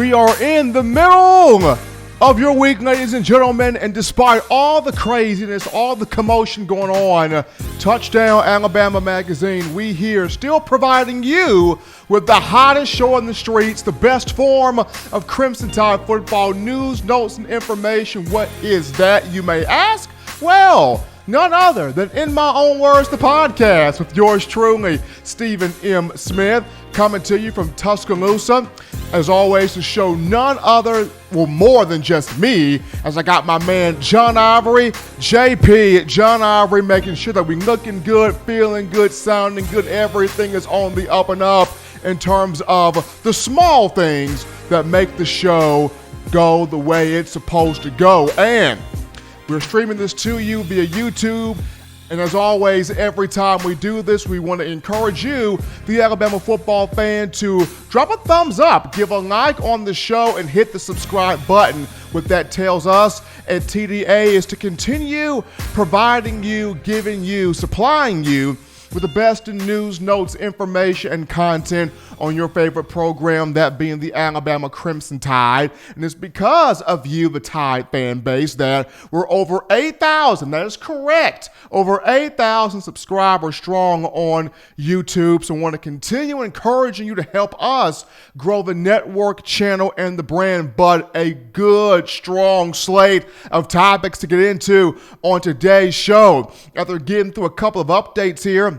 We are in the middle of your week, ladies and gentlemen, and despite all the craziness, all the commotion going on, Touchdown Alabama Magazine, we here still providing you with the hottest show on the streets, the best form of Crimson Tide football news, notes, and information. What is that, you may ask? Well, none other than In My Own Words, the podcast with yours truly, Stephen M. Smith, coming to you from Tuscaloosa. As always, to show none other, well, more than just me, as I got my man John Ivory, JP, John Ivory, making sure that we looking good, feeling good, sounding good. Everything is on the up and up in terms of the small things that make the show go the way it's supposed to go. And we're streaming this to you via YouTube. And as always, every time we do this, we want to encourage you, the Alabama football fan, to drop a thumbs up, give a like on the show, and hit the subscribe button. What that tells us at TDA is to continue providing you, giving you, supplying you with the best in news, notes, information, and content on your favorite program, that being the Alabama Crimson Tide. And it's because of you, the Tide fan base, that we're over 8,000. That is correct. Over 8,000 subscribers strong on YouTube. So I want to continue encouraging you to help us grow the network, channel, and the brand. But a good, strong slate of topics to get into on today's show. After getting through a couple of updates here,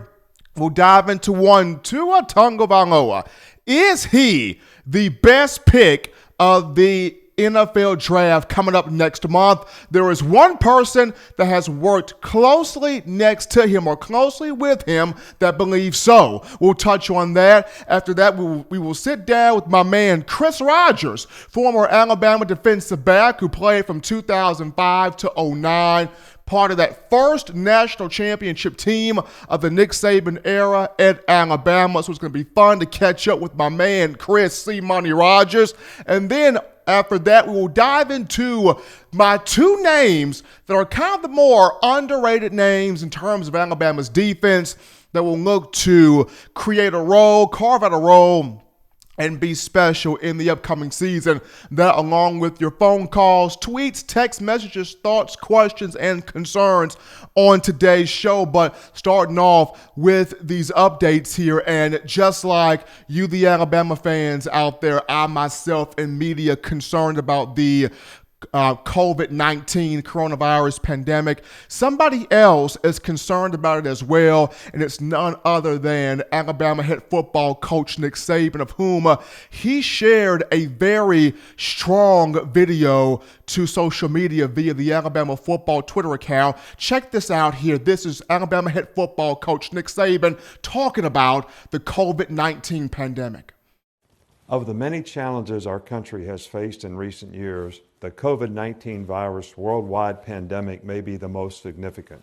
we'll dive into one. Tua Tagovailoa. Is he the best pick of the NFL draft coming up next month? There is one person that has worked closely next to him or closely with him that believes so. We'll touch on that. After that, we will sit down with my man Chris Rogers, former Alabama defensive back who played from 2005 to 2009. Part of that first national championship team of the Nick Saban era at Alabama. So it's going to be fun to catch up with my man, Chris C. Money Rogers. And then after that, we will dive into my two names that are kind of the more underrated names in terms of Alabama's defense that will look to create a role, carve out a role, and be special in the upcoming season. That, along with your phone calls, tweets, text messages, thoughts, questions, and concerns on today's show. But starting off with these updates here, and just like you, the Alabama fans out there, I myself and media concerned about the COVID-19 coronavirus pandemic. Somebody else is concerned about it as well, and it's none other than Alabama head football coach Nick Saban, of whom he shared a very strong video to social media via the Alabama football Twitter account. Check this out here. This is Alabama head football coach Nick Saban talking about the COVID-19 pandemic. Of the many challenges our country has faced in recent years, the COVID-19 virus worldwide pandemic may be the most significant.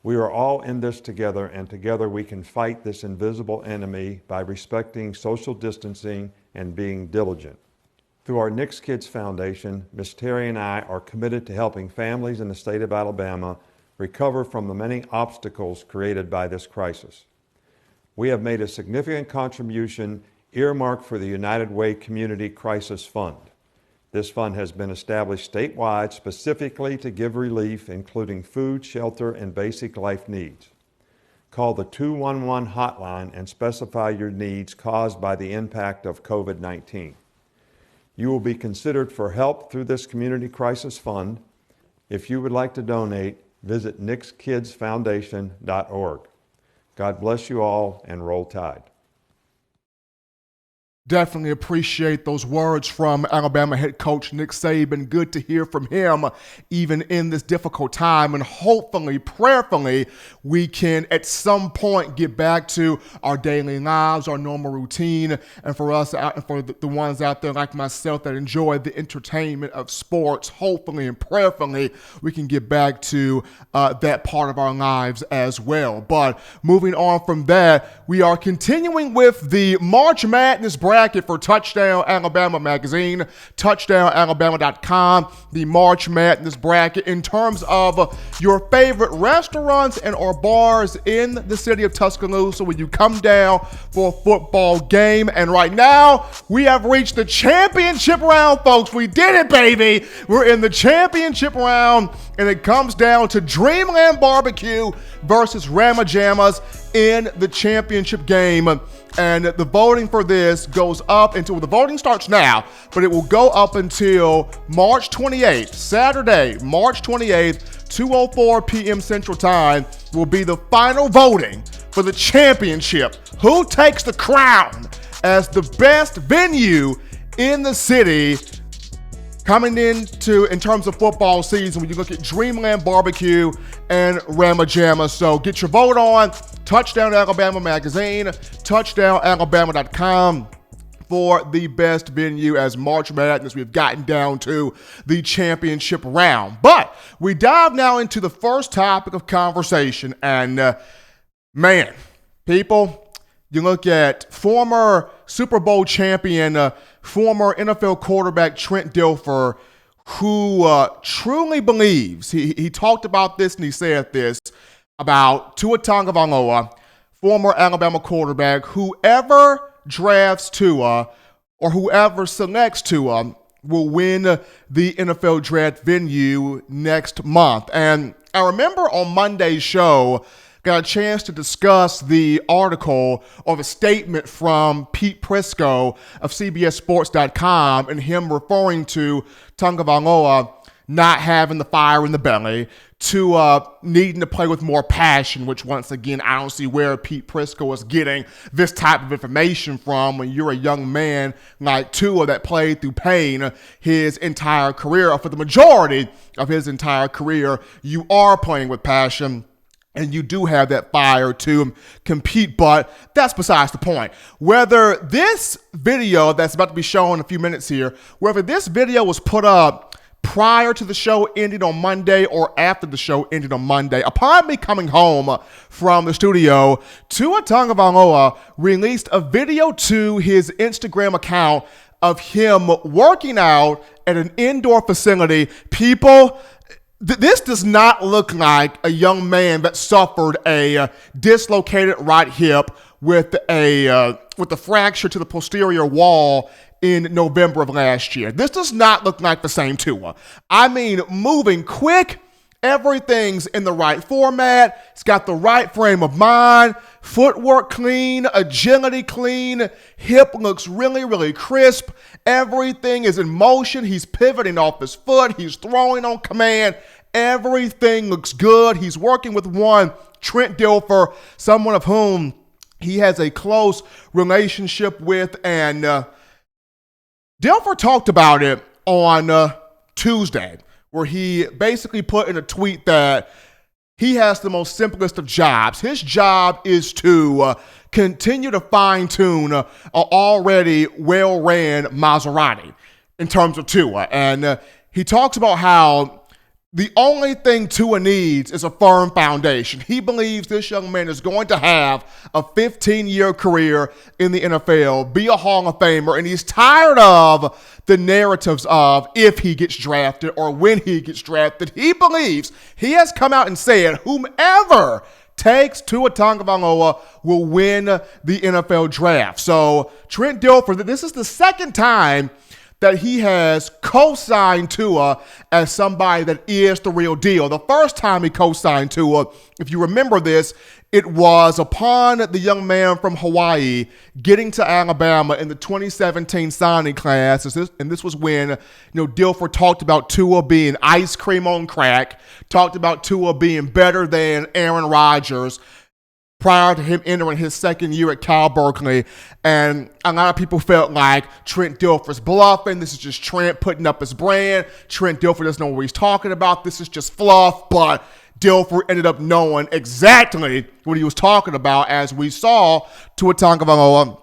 We are all in this together, and together we can fight this invisible enemy by respecting social distancing and being diligent. Through our Nick's Kids Foundation, Ms. Terry and I are committed to helping families in the state of Alabama recover from the many obstacles created by this crisis. We have made a significant contribution earmarked for the United Way Community Crisis Fund. This fund has been established statewide specifically to give relief, including food, shelter, and basic life needs. Call the 211 hotline and specify your needs caused by the impact of COVID-19. You will be considered for help through this Community Crisis Fund. If you would like to donate, visit nixkidsfoundation.org. God bless you all, and roll Tide. Definitely appreciate those words from Alabama head coach Nick Saban. Good to hear from him even in this difficult time. And hopefully, prayerfully, we can at some point get back to our daily lives, our normal routine. And for us, and for the ones out there like myself that enjoy the entertainment of sports, hopefully and prayerfully, we can get back to that part of our lives as well. But moving on from that, we are continuing with the March Madness break bracket for Touchdown Alabama magazine, touchdownalabama.com, the March Madness bracket in terms of your favorite restaurants and or bars in the city of Tuscaloosa when you come down for a football game. And right now, we have reached the championship round, folks. We did it, baby. We're in the championship round, and it comes down to Dreamland Barbecue versus Rama Jammas in the championship game. And the voting for this goes up until the voting starts now, but it will go up until March 28th, Saturday, March 28th, 2:04 p.m. Central Time will be the final voting for the championship. Who takes the crown as the best venue in the city coming in terms of football season when you look at Dreamland Barbecue and Rama Jammas. So get your vote on Touchdown Alabama magazine, touchdownalabama.com for the best venue as March Madness. We've gotten down to the championship round. But we dive now into the first topic of conversation. And man, people, you look at former Super Bowl champion, former NFL quarterback Trent Dilfer, who truly believes, he talked about this and he said this about Tua Tagovailoa, former Alabama quarterback, whoever drafts Tua or whoever selects Tua will win the NFL draft venue next month. And I remember on Monday's show, got a chance to discuss the article or the statement from Pete Prisco of CBSSports.com and him referring to Tagovailoa not having the fire in the belly, to needing to play with more passion, which once again, I don't see where Pete Prisco is getting this type of information from when you're a young man like Tua that played through pain his entire career, or for the majority of his entire career. You are playing with passion, and you do have that fire to compete, but that's besides the point. Whether this video that's about to be shown in a few minutes here, whether this video was put up prior to the show ending on Monday or after the show ended on Monday, upon me coming home from the studio, Tua Tagovailoa released a video to his Instagram account of him working out at an indoor facility. People, this does not look like a young man that suffered a dislocated right hip with a fracture to the posterior wall in November of last year. This does not look like the same Tua. I mean, moving quick, everything's in the right format. It's got the right frame of mind, footwork clean, agility clean, hip looks really, really crisp. Everything is in motion. He's pivoting off his foot. He's throwing on command. Everything looks good. He's working with one Trent Dilfer, someone of whom he has a close relationship with, and Dilfer talked about it on Tuesday, where he basically put in a tweet that he has the most simplest of jobs. His job is to continue to fine-tune an already well-ran Maserati in terms of Tua. And he talks about how the only thing Tua needs is a firm foundation. He believes this young man is going to have a 15-year career in the NFL, be a Hall of Famer, and he's tired of the narratives of if he gets drafted or when he gets drafted. He believes, he has come out and said, whomever takes Tua Tagovailoa will win the NFL draft. So Trent Dilfer, this is the second time that he has co-signed Tua as somebody that is the real deal. The first time he co-signed Tua, if you remember this, it was upon the young man from Hawaii getting to Alabama in the 2017 signing class. And this was when, Dilfer talked about Tua being ice cream on crack, talked about Tua being better than Aaron Rodgers prior to him entering his second year at Cal Berkeley. And a lot of people felt like Trent Dilfer's bluffing. This is just Trent putting up his brand. Trent Dilfer doesn't know what he's talking about. This is just fluff. But Dilfer ended up knowing exactly what he was talking about, as we saw Tua Tagovailoa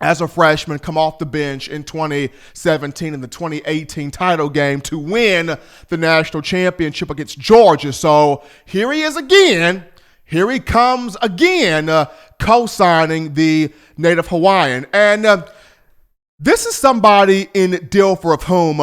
as a freshman come off the bench in 2017 in the 2018 title game to win the national championship against Georgia. So here he is again. Here he comes again, co-signing the native Hawaiian. And This is somebody in Dilfer of whom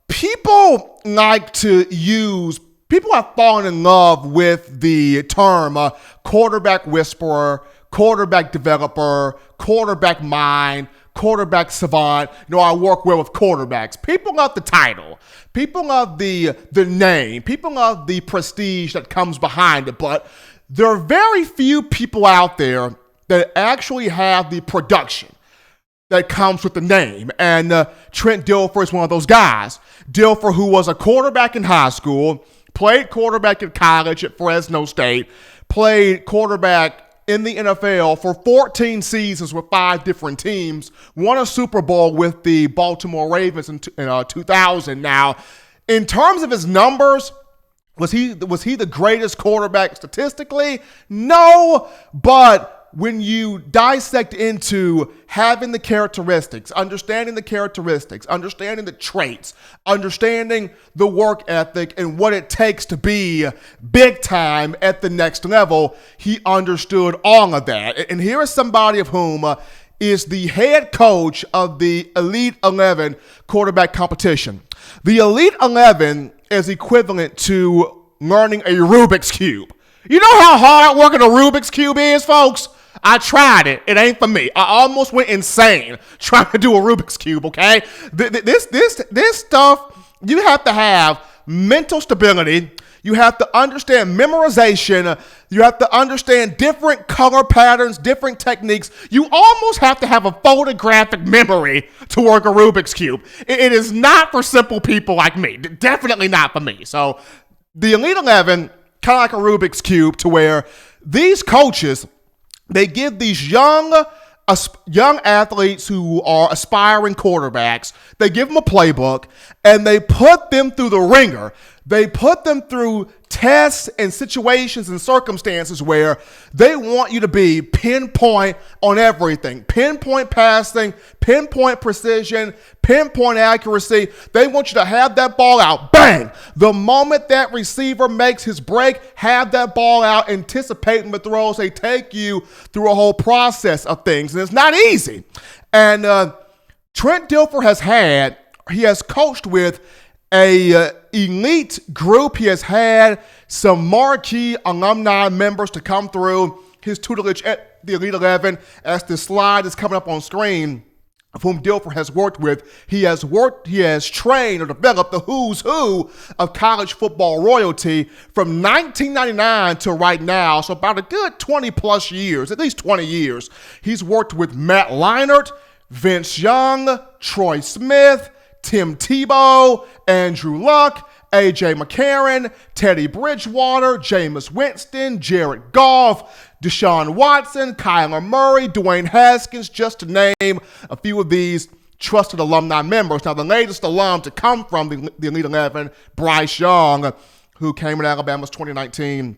people like to use. People have fallen in love with the term quarterback whisperer, quarterback developer, quarterback mind, quarterback savant. I work well with quarterbacks. People love the title. People love the name. People love the prestige that comes behind it. But there are very few people out there that actually have the production that comes with the name. And Trent Dilfer is one of those guys. Dilfer, who was a quarterback in high school, played quarterback in college at Fresno State, played quarterback in the NFL for 14 seasons with 5 different teams, won a Super Bowl with the Baltimore Ravens in 2000. Now, in terms of his numbers, was he the greatest quarterback statistically? No, but when you dissect into having the characteristics, understanding the traits, understanding the work ethic and what it takes to be big time at the next level, he understood all of that. And here is somebody of whom is the head coach of the Elite 11 quarterback competition. The Elite 11 is equivalent to learning a Rubik's Cube. You know how hard working a Rubik's Cube is, folks? I tried it. It ain't for me. I almost went insane trying to do a Rubik's Cube, okay? This stuff, you have to have mental stability. You have to understand memorization. You have to understand different color patterns, different techniques. You almost have to have a photographic memory to work a Rubik's Cube. It is not for simple people like me. Definitely not for me. So the Elite 11, kind of like a Rubik's Cube, to where these coaches, they give these young athletes who are aspiring quarterbacks, they give them a playbook and they put them through the ringer. They put them through tests and situations and circumstances where they want you to be pinpoint on everything. Pinpoint passing, pinpoint precision, pinpoint accuracy. They want you to have that ball out. Bang! The moment that receiver makes his break, have that ball out, anticipating the throws. They take you through a whole process of things. And it's not easy. And Trent Dilfer has coached with a elite group. He has had some marquee alumni members to come through his tutelage at the Elite 11. As this slide is coming up on screen, of whom Dilfer has worked with, he has trained or developed the who's who of college football royalty from 1999 to right now, so about a good 20 plus years, at least 20 years. He's worked with Matt Leinart, Vince Young, Troy Smith, Tim Tebow, Andrew Luck, A.J. McCarron, Teddy Bridgewater, Jameis Winston, Jared Goff, Deshaun Watson, Kyler Murray, Dwayne Haskins, just to name a few of these trusted alumni members. Now, the latest alum to come from the Elite 11, Bryce Young, who came in Alabama's 2020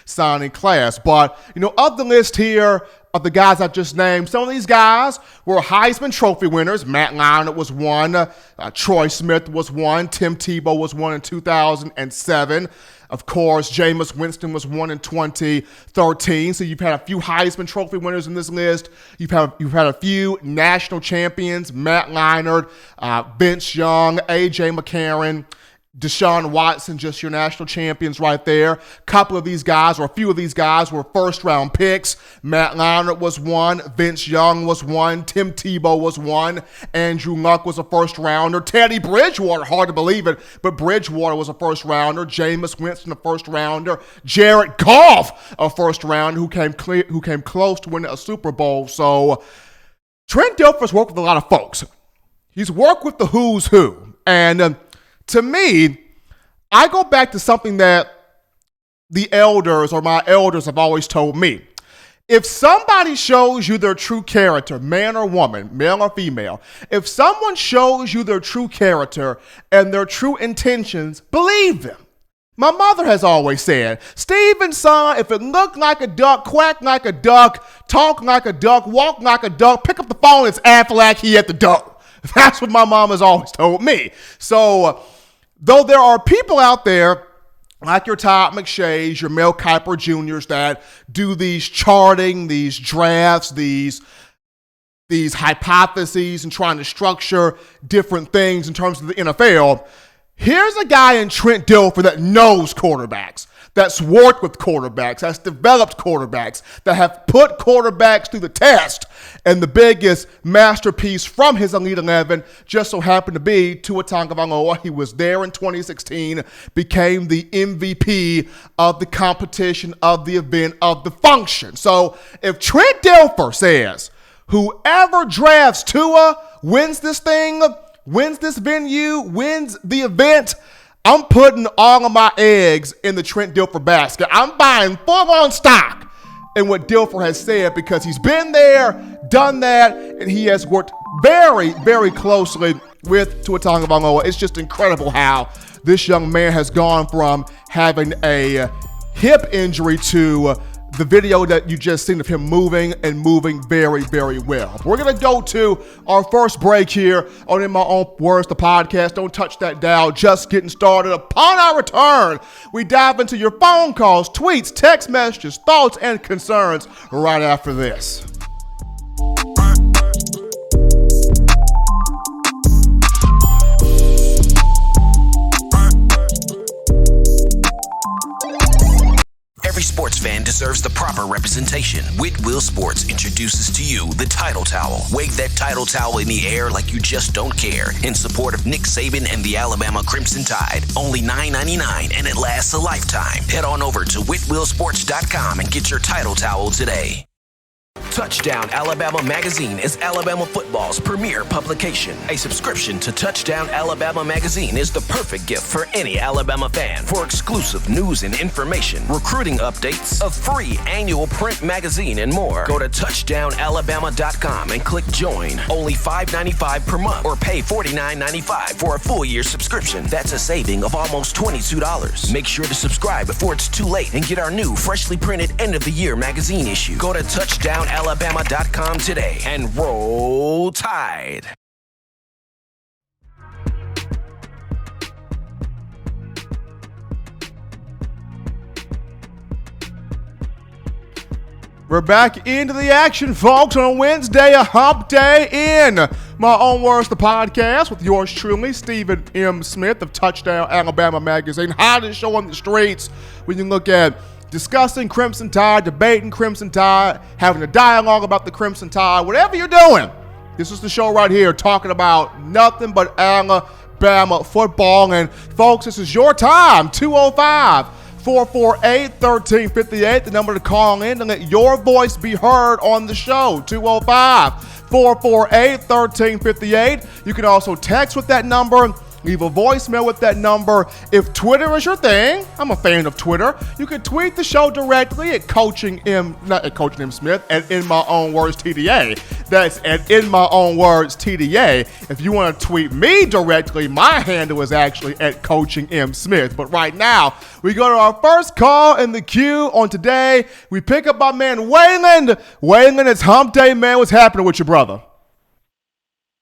signing class. But, of the list here of the guys I just named, some of these guys were Heisman Trophy winners. Matt Leinart was one. Troy Smith was one. Tim Tebow was one in 2007. Of course, Jameis Winston was one in 2013. So you've had a few Heisman Trophy winners in this list. You've had a few national champions: Matt Leinart, Vince Young, A.J. McCarron, Deshaun Watson, just your national champions right there. A few of these guys were first-round picks. Matt Leinart was one. Vince Young was one. Tim Tebow was one. Andrew Luck was a first-rounder. Teddy Bridgewater, hard to believe it, but Bridgewater was a first-rounder. Jameis Winston, a first-rounder. Jared Goff, a first-rounder who came close to winning a Super Bowl. So Trent Dilfer's worked with a lot of folks. He's worked with the who's who. And to me, I go back to something that the elders or my elders have always told me. If somebody shows you their true character, man or woman, male or female, if someone shows you their true character and their true intentions, believe them. My mother has always said, Stephen, son, if it looked like a duck, quack like a duck, talk like a duck, walk like a duck, pick up the phone, it's Aflac at the door. That's what my mom has always told me. So, though there are people out there like your Todd McShays, your Mel Kiper Jr.'s that do these charting, these drafts, these these hypotheses and trying to structure different things in terms of the NFL. Here's a guy in Trent Dilfer that knows quarterbacks, that's worked with quarterbacks, that's developed quarterbacks, that have put quarterbacks through the test. And the biggest masterpiece from his Elite 11 just so happened to be Tua Tagovailoa. He was there in 2016, became the MVP of the competition, of the event, of the function. So if Trent Dilfer says, whoever drafts Tua wins this thing, wins this venue, wins the event, I'm putting all of my eggs in the Trent Dilfer basket. I'm buying full-on stock in what Dilfer has said because he's been there, done that, and he has worked very, very closely with Tua Tagovailoa. It's just incredible how this young man has gone from having a hip injury to the video that you just seen of him moving and moving very, very well. We're going to go to our first break here on In My Own Words, the podcast. Don't touch that dial. Just getting started. Upon our return, we dive into your phone calls, tweets, text messages, thoughts, and concerns right after this. Every sports fan deserves the proper representation. Whitwell Sports introduces to you the Title Towel. Wave that Title Towel in the air like you just don't care in support of Nick Saban and the Alabama Crimson Tide. Only $9.99 and it lasts a lifetime. Head on over to whitwellsports.com and get your Title Towel today. Touchdown Alabama Magazine is Alabama football's premier publication. A subscription to Touchdown Alabama Magazine is the perfect gift for any Alabama fan. For exclusive news and information, recruiting updates, a free annual print magazine, and more, go to touchdownalabama.com and click join. Only $5.95 per month or pay $49.95 for a full year subscription. That's a saving of almost $22. Make sure to subscribe before it's too late and get our new freshly printed end of the year magazine issue. Go to touchdownalabama.com today and roll Tide. We're back into the action, folks, on a Wednesday, a hump day in My Own Words, the podcast with yours truly, Stephen M. Smith of Touchdown Alabama Magazine. Hottest show on the streets when you look at discussing Crimson Tide, debating Crimson Tide, having a dialogue about the Crimson Tide, whatever you're doing. This is the show right here talking about nothing but Alabama football. And folks, this is your time, 205-448-1358, the number to call in and let your voice be heard on the show, 205-448-1358. You can also text with that number, leave a voicemail with that number. If Twitter is your thing, I'm a fan of Twitter, you can tweet the show directly at not at Coaching M. Smith, at In My Own Words TDA. That's at In My Own Words TDA. If you want to tweet me directly, my handle is actually at Coaching M. Smith. But right now, we go to our first call in the queue on today. We pick up my man Waylon. Waylon, it's hump day, man. What's happening with your brother?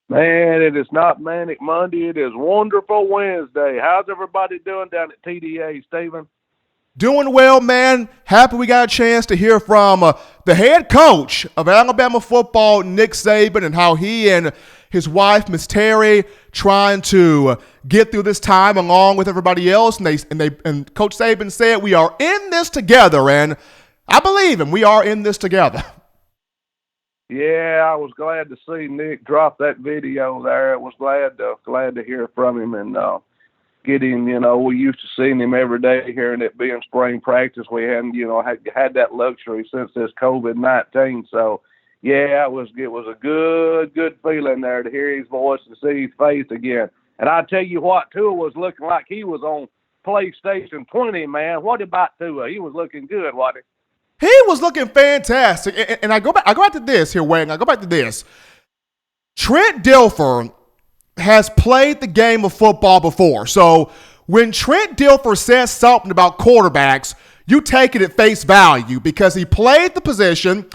Man, it is not Manic Monday. It is Wonderful Wednesday. How's everybody doing down at TDA, Stephen? Doing well, man. Happy we got a chance to hear from the head coach of Alabama football, Nick Saban, and how he and his wife, Miss Terry, trying to get through this time along with everybody else. And Coach Saban said, "We are in this together," and I believe him. We are in this together. Yeah, I was glad to see Nick drop that video there. I was glad to hear from him and get him. You know, we used to seeing him every day here, and it being spring practice, we hadn't, had that luxury since this COVID-19. So, yeah, it was a good feeling there to hear his voice and see his face again. And I tell you what, Tua was looking like he was on PlayStation 20, man. What about Tua? He was looking good, wasn't he? He was looking fantastic. And I go back to this here, Wayne. I go back to this. Trent Dilfer has played the game of football before. So when Trent Dilfer says something about quarterbacks, you take it at face value because he played the position,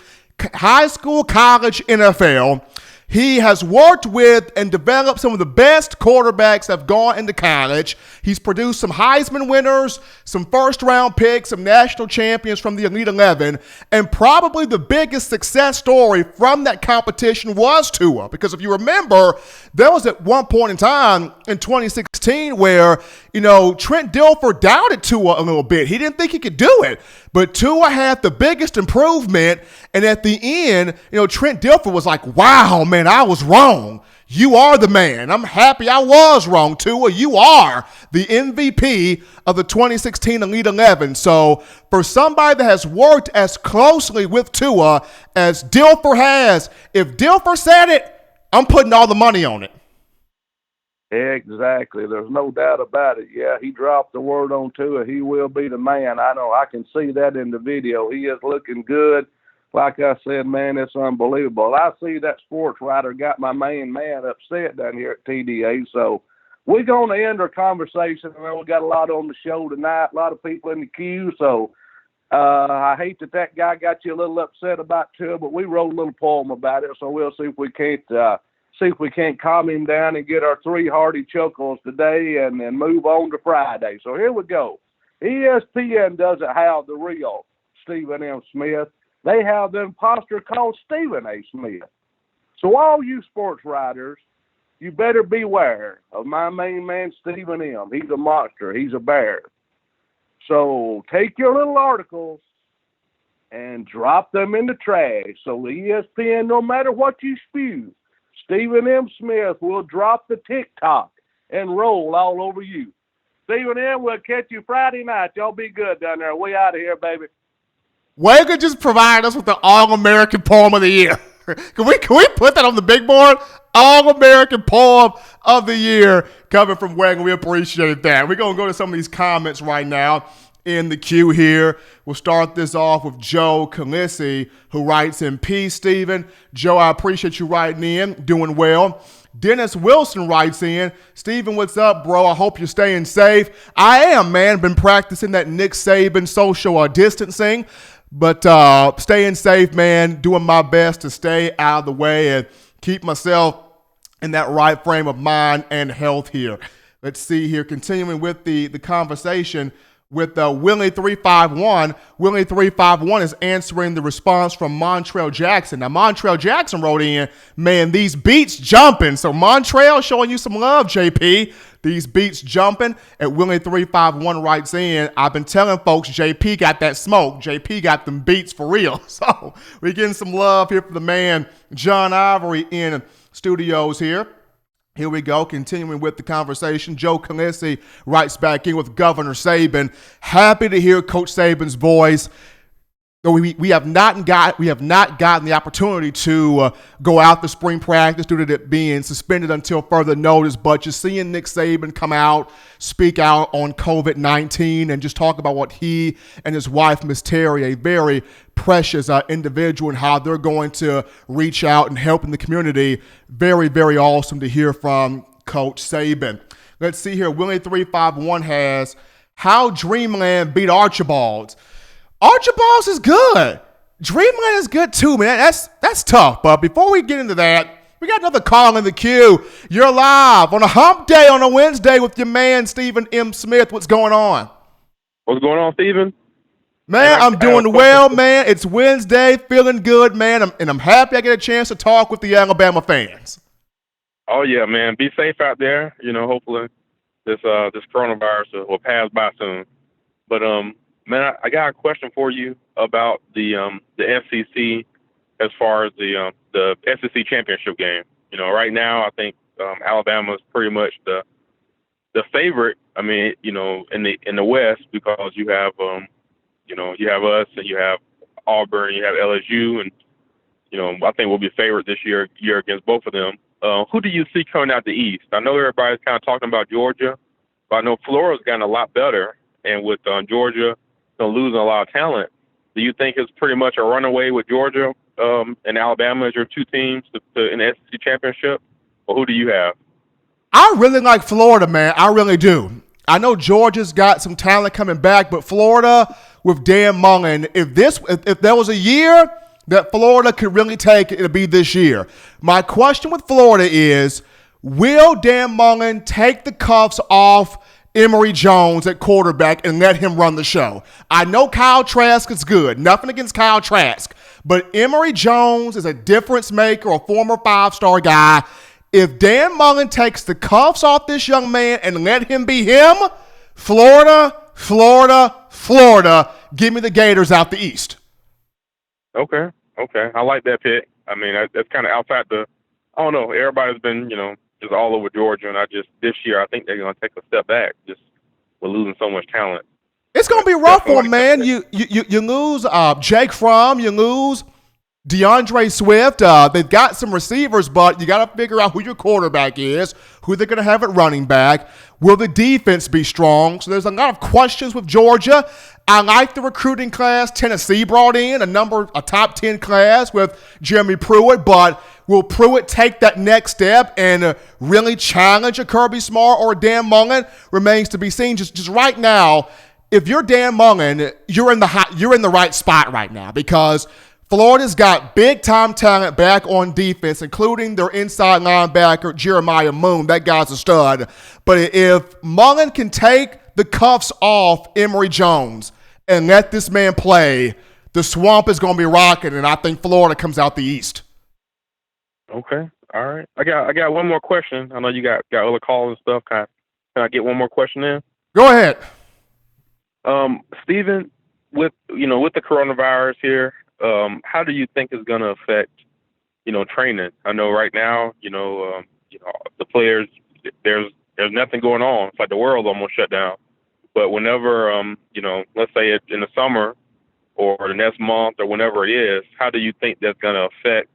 high school, college, NFL. He has worked with and developed some of the best quarterbacks that have gone into college. He's produced some Heisman winners, some first-round picks, some national champions from the Elite 11, and probably the biggest success story from that competition was Tua. Because if you remember, there was at one point in time in 2016 where, Trent Dilfer doubted Tua a little bit. He didn't think he could do it. But Tua had the biggest improvement, and at the end, Trent Dilfer was like, wow, man, I was wrong. You are the man. I'm happy I was wrong, Tua. You are the MVP of the 2016 Elite 11. So for somebody that has worked as closely with Tua as Dilfer has, if Dilfer said it, I'm putting all the money on it. Exactly. There's no doubt about it. Yeah, he dropped the word on Tua. He will be the man. I know. I can see that in the video. He is looking good. Like I said, man, it's unbelievable. I see that sports writer got my main man upset down here at TDA. So we're going to end our conversation. I know we got a lot on the show tonight, a lot of people in the queue. So I hate that guy got you a little upset about Tua, but we wrote a little poem about it. So we'll see if we can't calm him down and get our 3 hearty chuckles today and then move on to Friday. So here we go. ESPN doesn't have the real Stephen M. Smith. They have the imposter called Stephen A. Smith. So all you sports writers, you better beware of my main man, Stephen M. He's a monster. He's a bear. So take your little articles and drop them in the trash. So the ESPN, no matter what you spew, Stephen M. Smith will drop the TikTok and roll all over you. Stephen M., we'll catch you Friday night. Y'all be good down there. We out of here, baby. Waitr just provided us with the All-American Poem of the Year. Can we put that on the big board? All-American Poem of the Year coming from Waitr. We appreciate that. We're going to go to some of these comments right now in the queue here. We'll start this off with Joe Calisi, who writes in, "Peace, Stephen. Joe, I appreciate you writing in. Doing well." Dennis Wilson writes in, "Stephen, what's up, bro? I hope you're staying safe." I am, man. Been practicing that Nick Saban social distancing. But staying safe, man, doing my best to stay out of the way and keep myself in that right frame of mind and health here. Let's see here, continuing with the conversation with Willie351. Willie351 is answering the response from Montrell Jackson. Now, Montrell Jackson wrote in, "Man, these beats jumping." So Montrell showing you some love, JP. These beats jumping. And Willie351 writes in, "I've been telling folks JP got that smoke. JP got them beats for real." So we're getting some love here for the man, John Ivory, in studios here. Here we go, continuing with the conversation. Joe Calisi writes back in with Governor Saban. "Happy to hear Coach Saban's voice. We have not gotten the opportunity to go out to spring practice due to it being suspended until further notice. But just seeing Nick Saban come out, speak out on COVID-19, and just talk about what he and his wife, Miss Terry, a very precious individual, and how they're going to reach out and help in the community. Very, very awesome to hear from Coach Saban." Let's see here. Willie351 has, "How Dreamland beat Archibald's." Archibald's is good. Dreamland is good too, man. That's tough. But before we get into that, we got another call in the queue. You're live on a hump day on a Wednesday with your man, Stephen M. Smith. What's going on? What's going on, Stephen? Man, I'm doing well, man. It's Wednesday, feeling good, man. I'm happy I get a chance to talk with the Alabama fans. Oh, yeah, man. Be safe out there. Hopefully this coronavirus will pass by soon. But, man, I got a question for you about the SEC as far as the SEC championship game. Right now I think Alabama is pretty much the favorite. I mean, in the West, because you have you have us and you have Auburn, you have LSU, and I think we'll be favored this year against both of them. Who do you see coming out the East? I know everybody's kind of talking about Georgia, but I know Florida's gotten a lot better, and with Georgia losing a lot of talent, do you think it's pretty much a runaway with Georgia and Alabama as your two teams in the SEC championship? Or who do you have? I really like Florida, man. I really do. I know Georgia's got some talent coming back, but Florida with Dan Mullen, if there was a year that Florida could really take it'll be this year. My question with Florida is, will Dan Mullen take the cuffs off Emory Jones at quarterback and let him run the show? I know Kyle Trask is good. Nothing against Kyle Trask. But Emory Jones is a difference maker, a former 5-star guy. If Dan Mullen takes the cuffs off this young man and let him be him, Florida, give me the Gators out the East. Okay. I like that pick. I mean, that's kind of outside I don't know. Everybody's been, just all over Georgia, and this year I think they're going to take a step back. Just we're losing so much talent. It's going to be rough for him, man. You lose Jake Fromm, you lose DeAndre Swift. They've got some receivers, but you got to figure out who your quarterback is, who they're going to have at running back. Will the defense be strong? So there's a lot of questions with Georgia. I like the recruiting class Tennessee brought in, a top 10 class with Jeremy Pruitt, but will Pruitt take that next step and really challenge a Kirby Smart or a Dan Mullen? Remains to be seen. Just right now, if you're Dan Mullen, you're in the right spot right now because Florida's got big-time talent back on defense, including their inside linebacker, Jeremiah Moon. That guy's a stud. But if Mullen can take the cuffs off Emory Jones and let this man play, the swamp is going to be rocking, and I think Florida comes out the East. Okay. All right. I got one more question. I know you got other calls and stuff. Can I get one more question in? Go ahead. Steven, with the coronavirus here, how do you think it's going to affect, training? I know right now, the players, there's nothing going on. It's like the world's almost shut down. But whenever, let's say it's in the summer or the next month or whenever it is, how do you think that's going to affect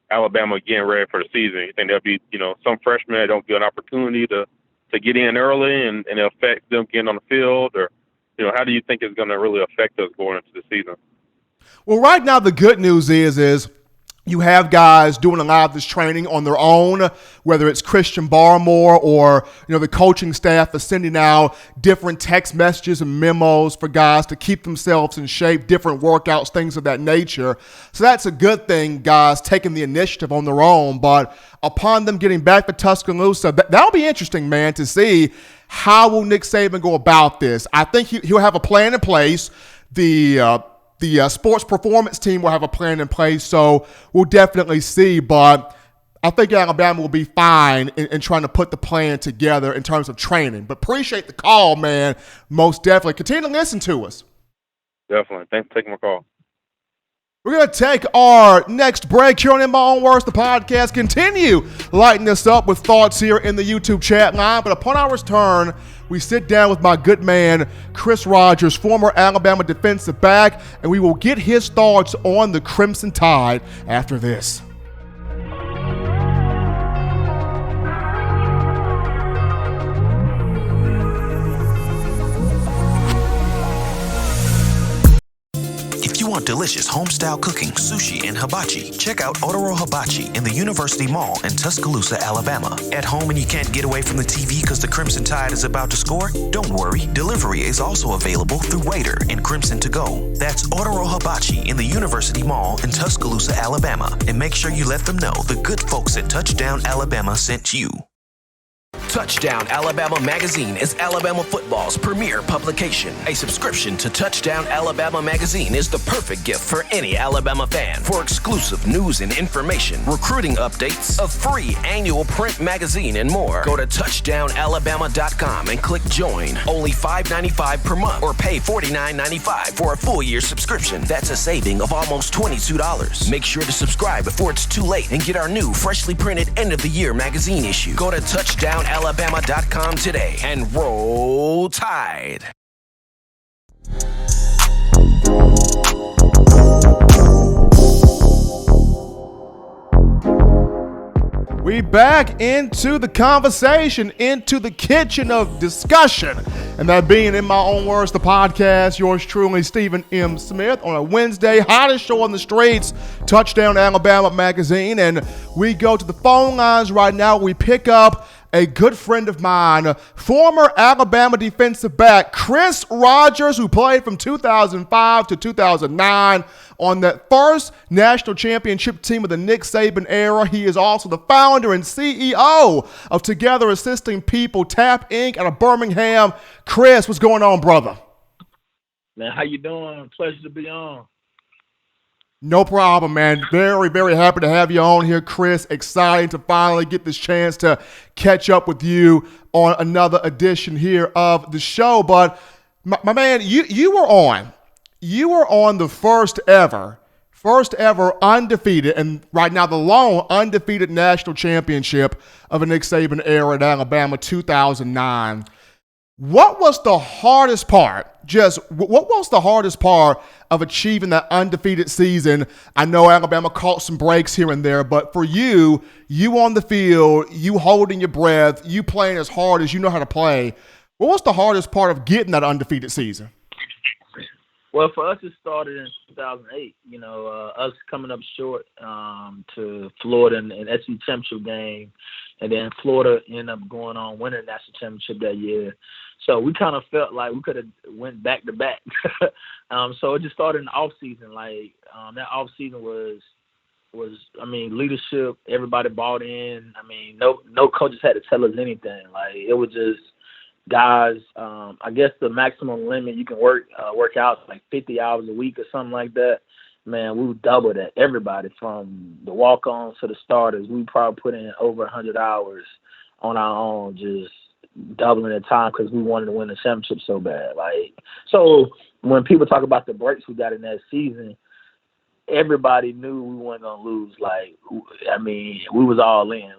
Alabama getting ready for the season? You think there'll be, some freshmen that don't get an opportunity to get in early and it affects them getting on the field? Or, how do you think it's going to really affect us going into the season? Well, right now the good news is you have guys doing a lot of this training on their own, whether it's Christian Barmore or, the coaching staff is sending out different text messages and memos for guys to keep themselves in shape, different workouts, things of that nature. So that's a good thing, guys taking the initiative on their own. But upon them getting back to Tuscaloosa, that'll be interesting, man, to see how will Nick Saban go about this. I think he'll have a plan in place. The sports performance team will have a plan in place, so we'll definitely see. But I think Alabama will be fine in trying to put the plan together in terms of training. But appreciate the call, man. Most definitely. Continue to listen to us. Definitely. Thanks for taking my call. We're going to take our next break here on In My Own Words, the podcast. Continue lighting this up with thoughts here in the YouTube chat line. But upon our return, we sit down with my good man, Chris Rogers, former Alabama defensive back, and we will get his thoughts on the Crimson Tide after this. If you want delicious home-style cooking, sushi, and hibachi, check out Otoro Hibachi in the University Mall in Tuscaloosa, Alabama. At home and you can't get away from the TV because the Crimson Tide is about to score? Don't worry, delivery is also available through Waitr and Crimson2go. That's Otoro Hibachi in the University Mall in Tuscaloosa, Alabama. And make sure you let them know the good folks at Touchdown Alabama sent you. Touchdown Alabama Magazine is Alabama football's premier publication. A subscription to Touchdown Alabama Magazine is the perfect gift for any Alabama fan. For exclusive news and information, recruiting updates, a free annual print magazine, and more, go to touchdownalabama.com and click join. Only $5.95 per month or pay $49.95 for a full year subscription. That's a saving of almost $22. Make sure to subscribe before it's too late and get our new freshly printed end of the year magazine issue. Go to touchdownalabama.com today and roll Tide. We back into the conversation, into the kitchen of discussion, and that being In My Own Words, the podcast. Yours truly, Stephen M. Smith, on a Wednesday, hottest show on the streets, Touchdown Alabama Magazine, and we go to the phone lines right now. We pick up a good friend of mine, former Alabama defensive back Chris Rogers, who played from 2005 to 2009 on that first national championship team of the Nick Saban era. He is also the founder and CEO of Together Assisting People Tap Inc. out of Birmingham. Chris, what's going on, brother? Man, how you doing? Pleasure to be on. No problem, man. Very, very happy to have you on here, Chris. Exciting to finally get this chance to catch up with you on another edition here of the show. But my man, you were on the first ever undefeated, and right now the lone undefeated national championship of a Nick Saban era at Alabama, 2009. What was the hardest part? What was the hardest part of achieving that undefeated season? I know Alabama caught some breaks here and there, but for you on the field, you holding your breath, you playing as hard as you know how to play, what was the hardest part of getting that undefeated season? Well, for us, it started in 2008. Us coming up short to Florida in the SEC championship game, and then Florida ended up going on winning the national championship that year. So we kind of felt like we could have went back to back. So it just started in the off season. That off season was leadership. Everybody bought in. No coaches had to tell us anything. It was just guys. I guess the maximum limit you can work out is 50 hours a week or something like that. Man, we would double that. Everybody from the walk-ons to the starters, we probably put in over 100 hours on our own, just doubling the time because we wanted to win the championship so bad. So when people talk about the breaks we got in that season, everybody knew we weren't gonna lose. We was all in.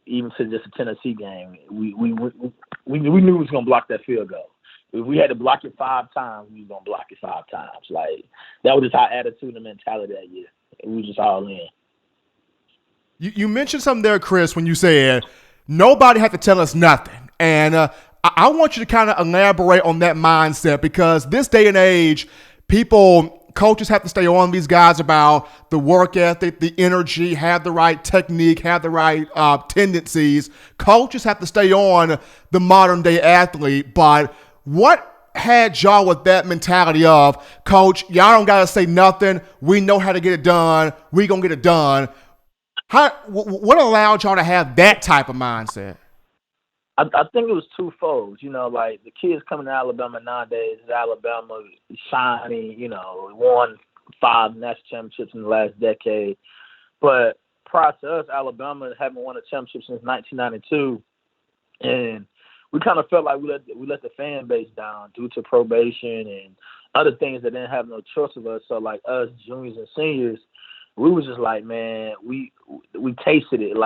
Even to just a Tennessee game, we knew we was gonna block that field goal. If we had to block it 5 times, we was gonna block it 5 times. That was just our attitude and mentality that year. We was just all in. You mentioned something there, Chris, when you said nobody had to tell us nothing. And I want you to kind of elaborate on that mindset, because this day and age, coaches have to stay on these guys about the work ethic, the energy, have the right technique, have the right tendencies. Coaches have to stay on the modern day athlete. But what had y'all with that mentality of, Coach, y'all don't got to say nothing. We know how to get it done. We going to get it done. What allowed y'all to have that type of mindset? I think it was twofold. The kids coming to Alabama nowadays, Alabama shining, won 5 national championships in the last decade. But prior to us, Alabama haven't won a championship since 1992. And we kind of felt like we let the fan base down due to probation and other things that didn't have no choice of us. So us juniors and seniors, we was just man, we tasted it.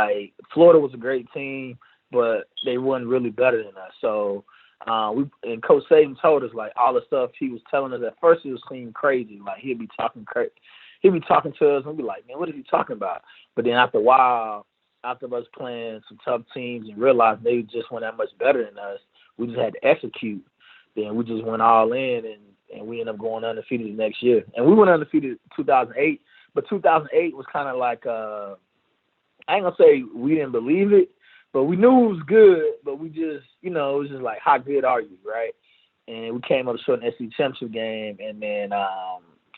Florida was a great team, but they wasn't really better than us. So and Coach Saban told us all the stuff he was telling us. At first, it was seemed crazy. He'd be talking to us and be like, man, what is he talking about? But then after a while, after us playing some tough teams and realized they just weren't that much better than us, we just had to execute. Then we just went all in, and we ended up going undefeated the next year. And we went undefeated in 2008, but 2008 was kind of I ain't going to say we didn't believe it, but we knew it was good, but we just, it was just how good are you, right? And we came up short in the SEC championship game, and then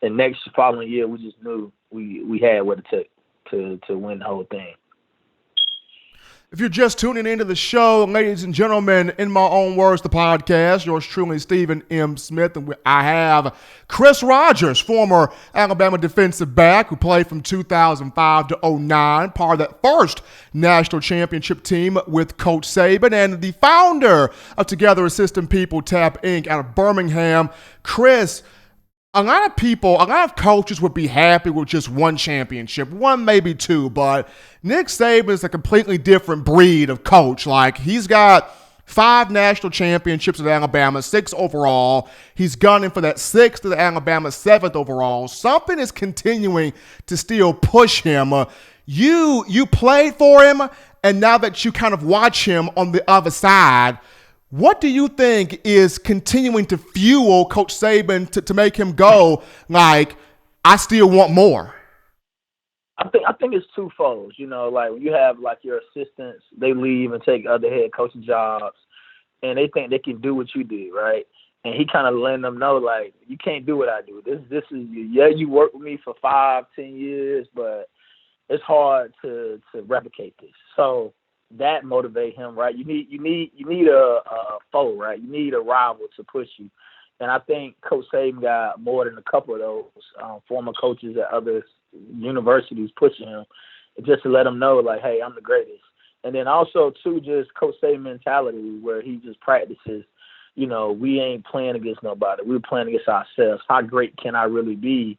the next following year, we just knew we had what it took to win the whole thing. If you're just tuning into the show, ladies and gentlemen, in my own words, the podcast, yours truly, Stephen M. Smith, and I have Chris Rogers, former Alabama defensive back who played from 2005 to 2009, part of that first national championship team with Coach Saban, and the founder of Together Assisting People Tap Inc. out of Birmingham. Chris, a lot of coaches would be happy with just one championship, one, maybe 2, but Nick Saban is a completely different breed of coach. He's got 5 national championships at Alabama, 6 overall. He's gunning for that 6th at Alabama, 7th overall. Something is continuing to still push him. You played for him, and now that you kind of watch him on the other side, what do you think is continuing to fuel Coach Saban to make him go, I still want more? I think it's twofold. You know, like when you have like your assistants, they leave and take other head coaching jobs, and they think they can do what you did, right? And he kind of letting them know, like, you can't do what I do. This is you worked with me for 5, 10 years, but it's hard to replicate this. So that motivate him, right? You need a foe, right? You need a rival to push you. And I think Coach Saban got more than a couple of those former coaches at other universities pushing him, just to let him know, like, hey, I'm the greatest. And then also, too, just Coach Saban mentality where he just practices, you know, we ain't playing against nobody. We're playing against ourselves. How great can I really be?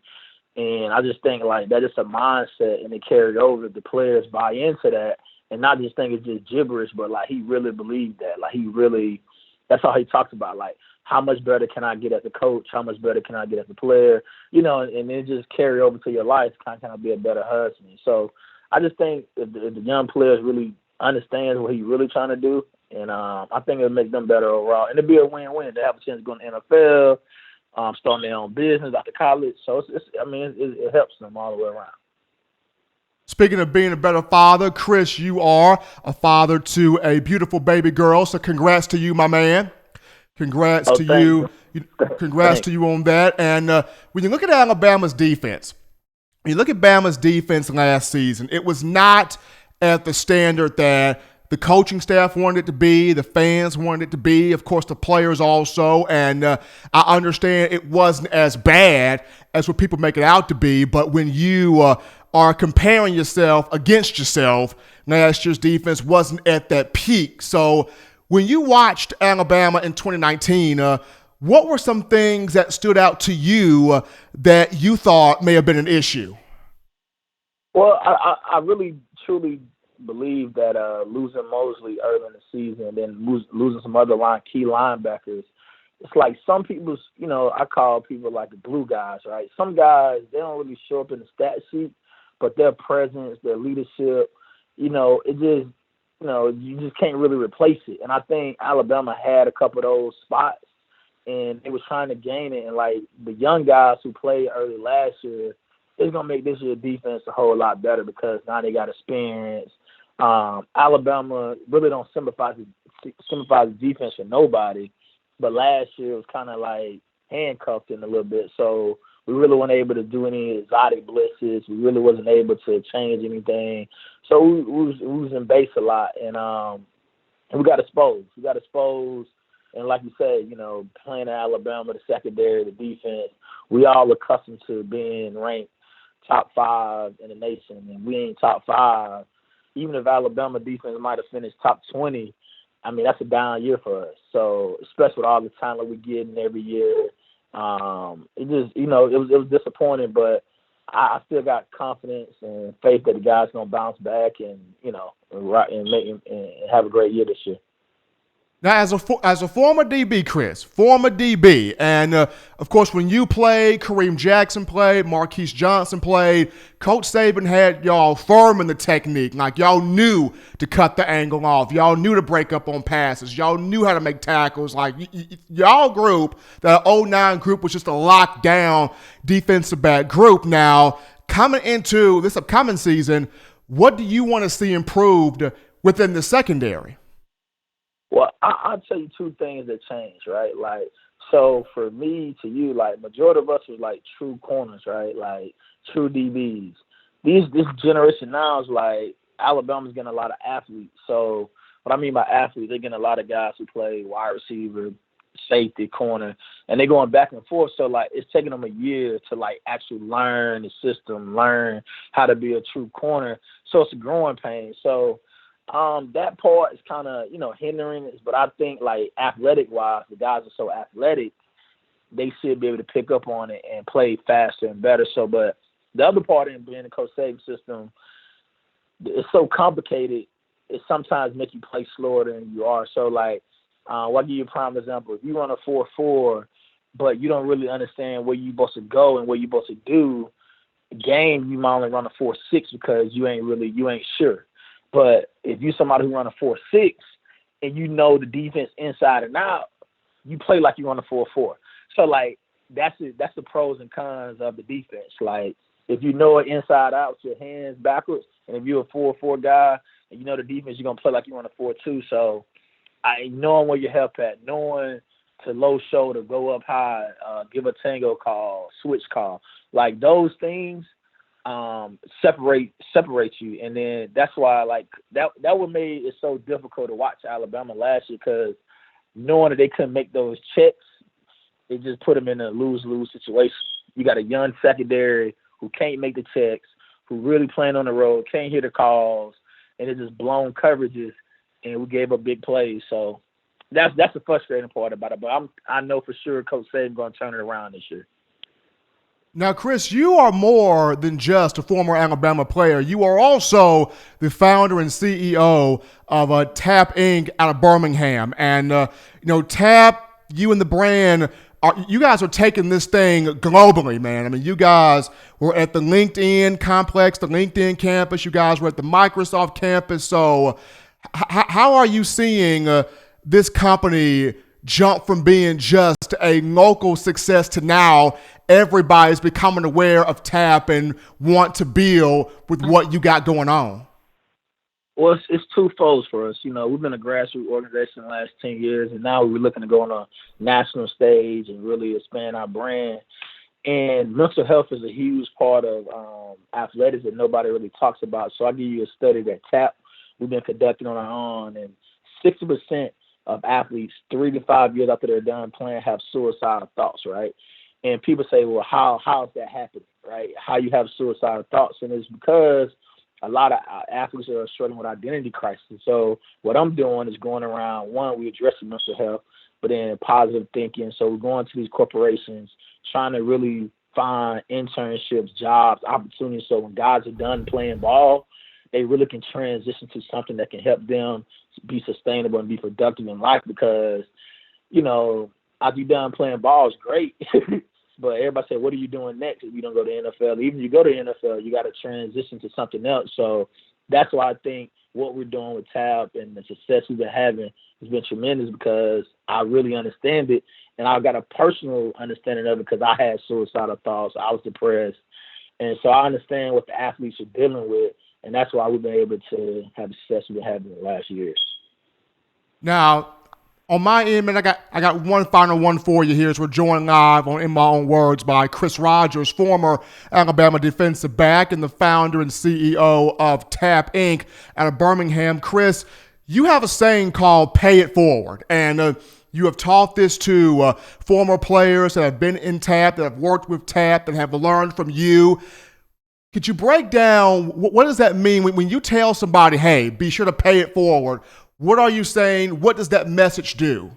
And I just think, like, that is a mindset, and it carried over. The players buy into that and not just think it's just gibberish, but, like, he really believed that. Like, he really – that's all he talks about, like, how much better can I get as a coach? How much better can I get as a player? You know, and it just carry over to your life, kind of be a better husband. So I just think if the young players really understand what he's really trying to do, and I think it'll make them better overall. And it'll be a win-win. They have a chance to go to the NFL, starting their own business after college. So, it helps them all the way around. Speaking of being a better father, Chris, you are a father to a beautiful baby girl, so congrats to you, my man. Congrats to you. Congrats to you on that. And when you look at Alabama's defense, you look at Bama's defense last season, it was not at the standard that the coaching staff wanted it to be, the fans wanted it to be, of course, the players also. And I understand it wasn't as bad as what people make it out to be. But when you are comparing yourself against yourself, last year's defense wasn't at that peak. So when you watched Alabama in 2019, what were some things that stood out to you that you thought may have been an issue? Well, I really, truly believe that losing Mosley early in the season and then losing some other key linebackers, it's like some people's, you know, I call people like the glue guys, right? Some guys, they don't really show up in the stat sheet, but their presence, their leadership, you know, it just, you know, you just can't really replace it. And I think Alabama had a couple of those spots, and they was trying to gain it. And, like, the young guys who played early last year, it's going to make this year's defense a whole lot better because now they got experience. Alabama really don't sympathize with defense for nobody, but last year it was kind of like handcuffed in a little bit. So we really weren't able to do any exotic blitzes. We really wasn't able to change anything. So we was in base a lot, and we got exposed. And like you said, you know, playing at Alabama, the secondary, the defense, we all accustomed to being ranked top 5 in the nation, and we ain't top 5. Even if Alabama defense might have finished top 20, I mean, that's a down year for us. So especially with all the talent we get in every year, it just, you know, it was disappointing, but I still got confidence and faith that the guys gonna bounce back and, you know, and have a great year this year. Now, as a former DB, Chris, former DB, and of course, when you played, Kareem Jackson played, Marquise Johnson played, Coach Saban had y'all firm in the technique. Like, y'all knew to cut the angle off. Y'all knew to break up on passes. Y'all knew how to make tackles. Like, y'all group, the 09 group, was just a lockdown defensive back group. Now, coming into this upcoming season, what do you want to see improved within the secondary? Well, I'll tell you two things that changed, right? Like, so for me to you, like, majority of us was like true corners, right? Like true DBs. This generation now is like Alabama's getting a lot of athletes. So what I mean by athletes, they're getting a lot of guys who play wide receiver, safety, corner, and they're going back and forth. So, like, it's taking them a year to, like, actually learn the system, learn how to be a true corner. So it's a growing pain. So that part is kind of, you know, hindering it. But I think, like, athletic-wise, the guys are so athletic, they should be able to pick up on it and play faster and better. So, but the other part in being the Coach Saban system, it's so complicated, it sometimes makes you play slower than you are. So, like, I'll give you a prime example. If you run a 4-4, but you don't really understand where you're supposed to go and what you're supposed to do, game, you might only run a 4-6 because you ain't sure. But if you're somebody who run a 4-6 and you know the defense inside and out, you play like you run a 4-4. So, like, that's the pros and cons of the defense. Like, if you know it inside out, with your hands backwards, and if you're a 4-4 guy and you know the defense, you're gonna play like you want a 4-2. So, knowing where your help at, knowing to low shoulder, go up high, give a tango call, switch call, like those things separate you. And then that's why like that what made it so difficult to watch Alabama last year, because knowing that they couldn't make those checks, it just put them in a lose-lose situation. You got a young secondary who can't make the checks, who really playing on the road, can't hear the calls, and it's just blown coverages, and we gave up big plays. So that's the frustrating part about it. But I know for sure Coach Saban's going to turn it around this year. Now, Chris, you are more than just a former Alabama player. You are also the founder and CEO of Tap Inc. out of Birmingham. And, Tap, you and the brand, you guys are taking this thing globally, man. I mean, you guys were at the LinkedIn complex, the LinkedIn campus. You guys were at the Microsoft campus. So how are you seeing this company jump from being just a local success to now everybody's becoming aware of Tap and want to build with what you got going on? Well, it's twofold for us. We've been a grassroots organization the last 10 years, and now we're looking to go on a national stage and really expand our brand. And mental health is a huge part of athletics that nobody really talks about. So I'll give you a study that Tap we've been conducting on our own, and 60% of athletes 3 to 5 years after they're done playing have suicidal thoughts, right? And people say, well, how is that happening, right? How you have suicidal thoughts? And it's because a lot of athletes are struggling with identity crisis. So what I'm doing is going around, one, we address mental health, but then positive thinking. So we're going to these corporations, trying to really find internships, jobs, opportunities. So when guys are done playing ball, they really can transition to something that can help them be sustainable and be productive in life. Because, after you're done playing ball, it's great. But everybody say, what are you doing next if you don't go to the NFL? Even if you go to the NFL, you got to transition to something else. So that's why I think what we're doing with Tap and the success we've been having has been tremendous, because I really understand it. And I've got a personal understanding of it because I had suicidal thoughts. I was depressed. And so I understand what the athletes are dealing with. And that's why we've been able to have the success we've been having in the last years. Now, on my end, man, I got one final one for you here as we're joined live on In My Own Words by Chris Rogers, former Alabama defensive back and the founder and CEO of Tap Inc. out of Birmingham. Chris, you have a saying called pay it forward. And you have taught this to former players that have been in Tap, that have worked with Tap, and have learned from you. Could you break down what does that mean when you tell somebody, hey, be sure to pay it forward? What are you saying? What does that message do?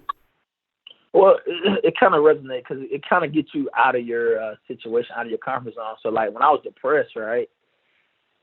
Well, it kind of resonates because it kind of gets you out of your situation, out of your comfort zone. So, like, when I was depressed, right,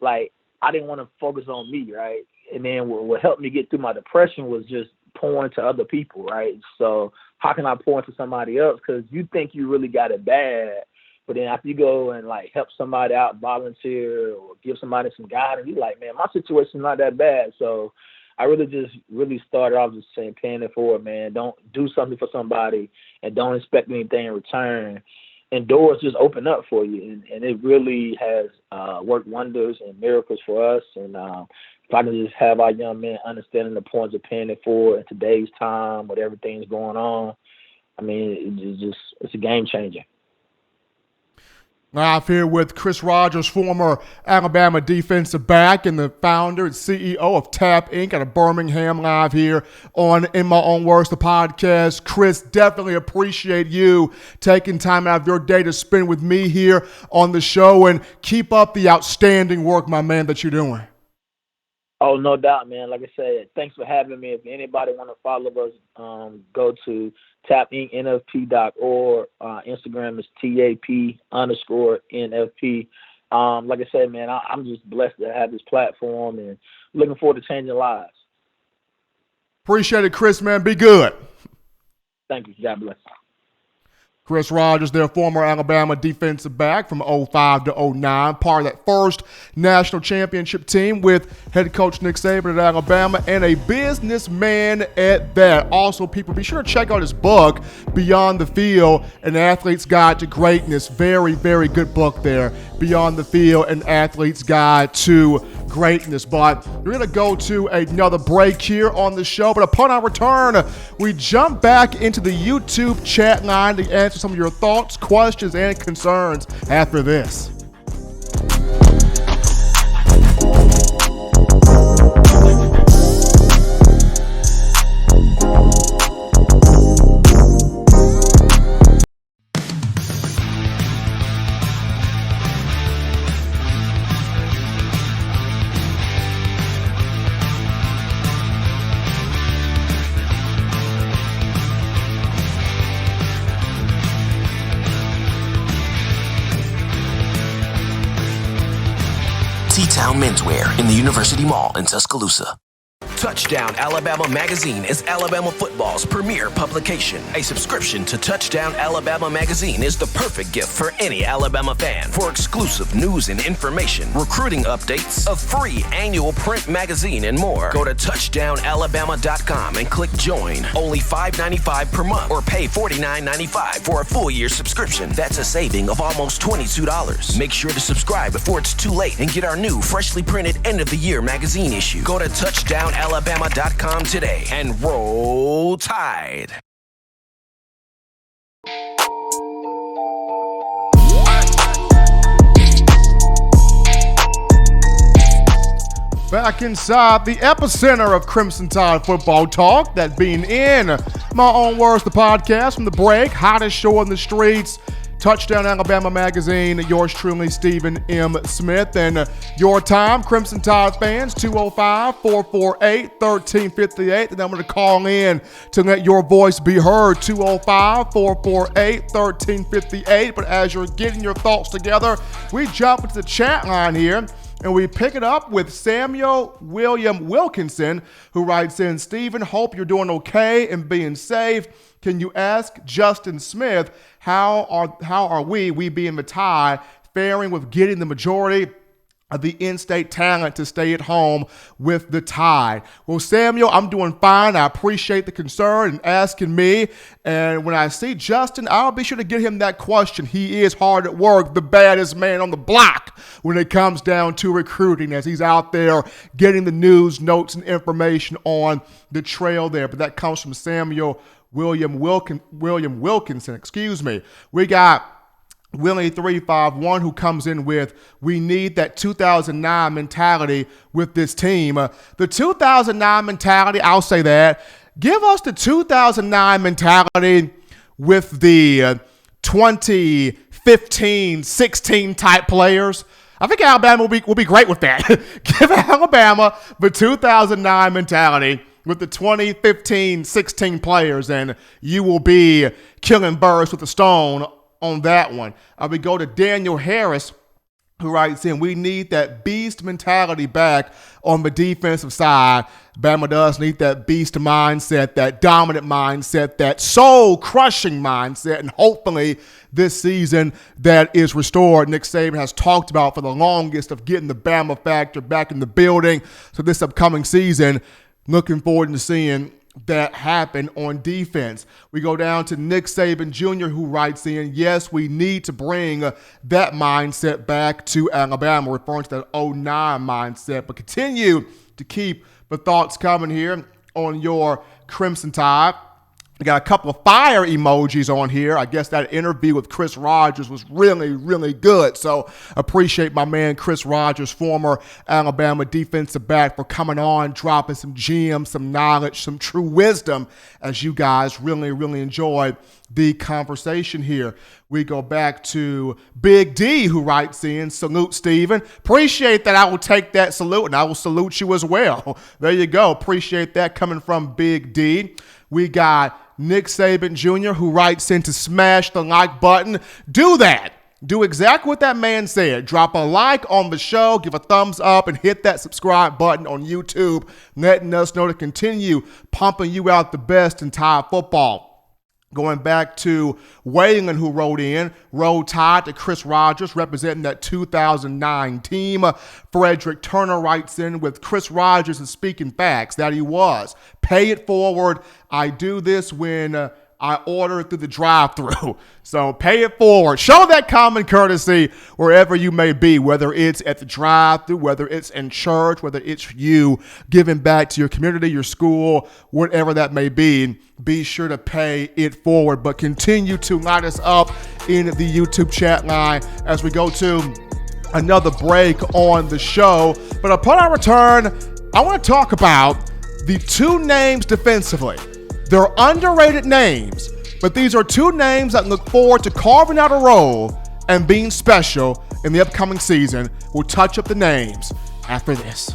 like, I didn't want to focus on me, right? And then what helped me get through my depression was just pouring to other people, right? So how can I pour into somebody else? Because you think you really got it bad, but then after you go and, like, help somebody out, volunteer, or give somebody some guidance, you're like, man, my situation's not that bad. So I really started off just saying, paying it forward, man. Don't do something for somebody and don't expect anything in return. And doors just open up for you. And it really has worked wonders and miracles for us. And if I can just have our young men understanding the points of paying it forward in today's time with everything's going on, I mean, it's a game changer. Live here with Chris Rogers, former Alabama defensive back and the founder and CEO of Tap Inc. out of Birmingham, live here on In My Own Words, the podcast. Chris, definitely appreciate you taking time out of your day to spend with me here on the show, and keep up the outstanding work, my man, that you're doing. Oh, no doubt, man. Like I said, thanks for having me. If anybody want to follow us, go to tapincnfp.org. Instagram is TAP_NFP. Like I said, man, I'm just blessed to have this platform and looking forward to changing lives. Appreciate it, Chris, man. Be good. Thank you. God bless. Chris Rogers, their former Alabama defensive back from 05 to 09, part of that first national championship team with head coach Nick Saban at Alabama, and a businessman at that. Also, people, be sure to check out his book, Beyond the Field, An Athlete's Guide to Greatness. Very, very good book there, Beyond the Field, An Athlete's Guide to Greatness. But we're going to go to another break here on the show, but upon our return, we jump back into the YouTube chat line to answer some of your thoughts, questions, and concerns after this. T-Town Menswear in the University Mall in Tuscaloosa. Touchdown Alabama Magazine is Alabama football's premier publication. A subscription to Touchdown Alabama Magazine is the perfect gift for any Alabama fan. For exclusive news and information, recruiting updates, a free annual print magazine, and more, go to touchdownalabama.com and click join. Only $5.95 per month or pay $49.95 for a full year subscription. That's a saving of almost $22. Make sure to subscribe before it's too late and get our new freshly printed end of the year magazine issue. Go to touchdownalabama.com today and roll Tide. Back inside the epicenter of Crimson Tide football talk, that being in my own words, the podcast from the break, hottest show on the streets, Touchdown Alabama Magazine, yours truly, Stephen M. Smith. And your time, Crimson Tide fans, 205-448-1358. The number to call in to let your voice be heard, 205-448-1358. But as you're getting your thoughts together, we jump into the chat line here, and we pick it up with Samuel William Wilkinson, who writes in, Stephen, hope you're doing okay and being safe. Can you ask Justin Smith, how are we being the Tide, faring with getting the majority of the in-state talent to stay at home with the Tide? Well, Samuel, I'm doing fine. I appreciate the concern and asking me. And when I see Justin, I'll be sure to get him that question. He is hard at work, the baddest man on the block when it comes down to recruiting, as he's out there getting the news, notes, and information on the trail there. But that comes from Samuel William Wilkinson. We got Willie351 who comes in with, we need that 2009 mentality with this team. The 2009 mentality, I'll say that. Give us the 2009 mentality with the 2015-16 type players. I think Alabama will be great with that. Give Alabama the 2009 mentality with the 2015-16 players, and you will be killing birds with a stone on that one. We go to Daniel Harris, who writes in, we need that beast mentality back on the defensive side. Bama does need that beast mindset, that dominant mindset, that soul-crushing mindset, and hopefully this season that is restored. Nick Saban has talked about for the longest of getting the Bama factor back in the building. So this upcoming season, looking forward to seeing that happen on defense. We go down to Nick Saban Jr., who writes in, yes, we need to bring that mindset back to Alabama, referring to that 09 mindset. But continue to keep the thoughts coming here on your Crimson Tide. We got a couple of fire emojis on here. I guess that interview with Chris Rogers was really, really good. So appreciate my man Chris Rogers, former Alabama defensive back, for coming on, dropping some gems, some knowledge, some true wisdom, as you guys really, really enjoyed the conversation here. We go back to Big D, who writes in, salute, Stephen. Appreciate that. I will take that salute, and I will salute you as well. There you go. Appreciate that coming from Big D. We got Nick Saban Jr., who writes in to smash the like button. Do that. Do exactly what that man said. Drop a like on the show, give a thumbs up, and hit that subscribe button on YouTube, letting us know to continue pumping you out the best in Tide football. Going back to Waylon, who wrote in, Roll Tide to Chris Rogers, representing that 2009 team. Frederick Turner writes in with Chris Rogers is speaking facts that he was. Pay it forward. I do this when I order through the drive-thru. So pay it forward. Show that common courtesy wherever you may be, whether it's at the drive-thru, whether it's in church, whether it's you giving back to your community, your school, whatever that may be. Be sure to pay it forward, but continue to light us up in the YouTube chat line as we go to another break on the show. But upon our return, I want to talk about the two names defensively. They're underrated names, but these are two names that look forward to carving out a role and being special in the upcoming season. We'll touch up the names after this.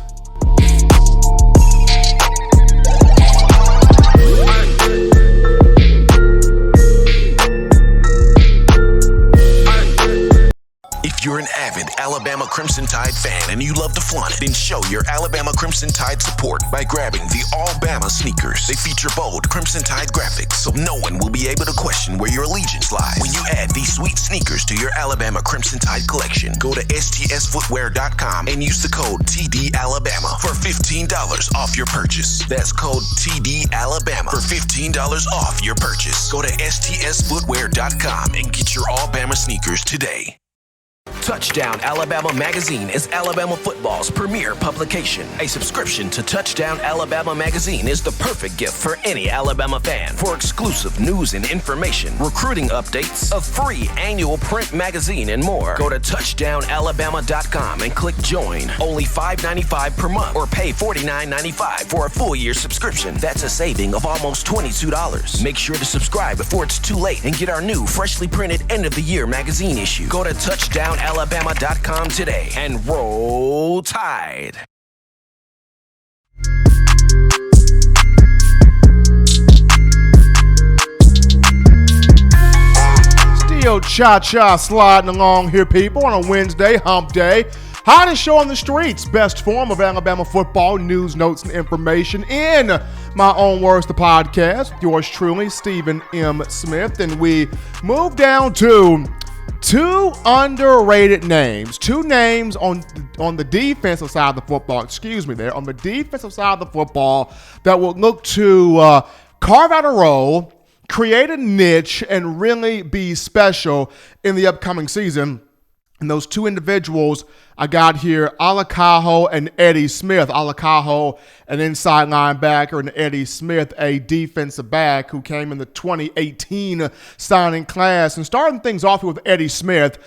If you're an avid Alabama Crimson Tide fan and you love to flaunt it, then show your Alabama Crimson Tide support by grabbing the All-Bama sneakers. They feature bold Crimson Tide graphics, so no one will be able to question where your allegiance lies. When you add these sweet sneakers to your Alabama Crimson Tide collection, go to stsfootwear.com and use the code TDAlabama for $15 off your purchase. That's code TDAlabama for $15 off your purchase. Go to stsfootwear.com and get your All-Bama sneakers today. Touchdown Alabama Magazine is Alabama football's premier publication. A subscription to Touchdown Alabama Magazine is the perfect gift for any Alabama fan. For exclusive news and information, recruiting updates, a free annual print magazine, and more, go to touchdownalabama.com and click join. Only $5.95 per month or pay $49.95 for a full year subscription. That's a saving of almost $22. Make sure to subscribe before it's too late and get our new freshly printed end of the year magazine issue. Go to touchdownalabama.com today and roll Tide. Still cha-cha sliding along here, people, on a Wednesday, hump day. Hottest show on the streets, best form of Alabama football, news, notes, and information in my own words, the podcast. Yours truly, Stephen M. Smith, and we move down to two underrated names. Two names on the defensive side of the football, on the defensive side of the football that will look to carve out a role, create a niche, and really be special in the upcoming season. And those two individuals I got here, Alakaho and Eddie Smith. Alakaho, an inside linebacker, and Eddie Smith, a defensive back who came in the 2018 signing class. And starting things off with Eddie Smith.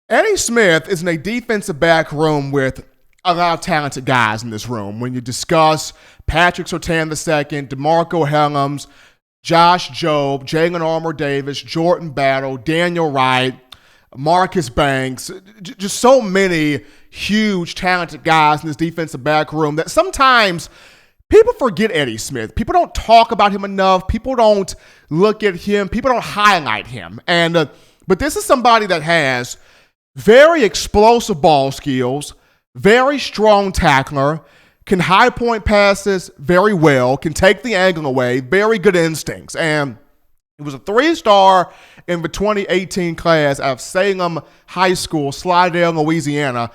Eddie Smith is in a defensive back room with a lot of talented guys in this room. When you discuss Patrick Surtain II, DeMarco Hellams, Josh Jobe, Jalen Armour Davis, Jordan Battle, Daniel Wright, Marcus Banks, just so many huge, talented guys in this defensive back room that sometimes people forget Eddie Smith. People don't talk about him enough. People don't look at him. People don't highlight him. And but this is somebody that has very explosive ball skills, very strong tackler, can high point passes very well, can take the angle away, very good instincts. And he was a 3-star in the 2018 class out of Salem High School, Slidell, Louisiana.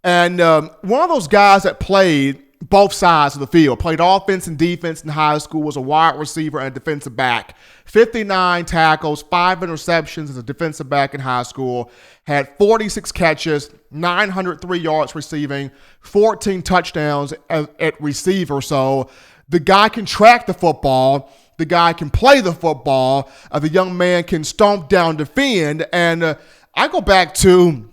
And one of those guys that played both sides of the field, played offense and defense in high school, was a wide receiver and a defensive back. 59 tackles, 5 interceptions as a defensive back in high school, had 46 catches, 903 yards receiving, 14 touchdowns at receiver. So the guy can track the football. The guy can play the football. The young man can stomp down, defend. And I go back to,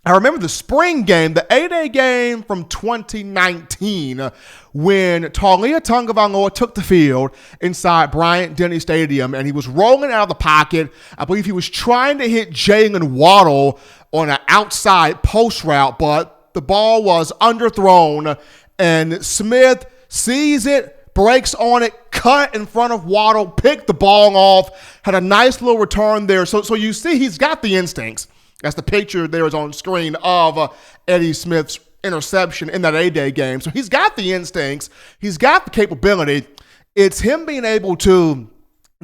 I remember the spring game, the 8A game from 2019, when Talia Tungavailoa took the field inside Bryant-Denny Stadium, and he was rolling out of the pocket. I believe he was trying to hit Jalen Waddle on an outside post route, but the ball was underthrown, and Smith sees it, breaks on it, cut in front of Waddle, picked the ball off, had a nice little return there. So you see he's got the instincts. That's the picture there is on screen of Eddie Smith's interception in that A-Day game. So he's got the instincts. He's got the capability. It's him being able to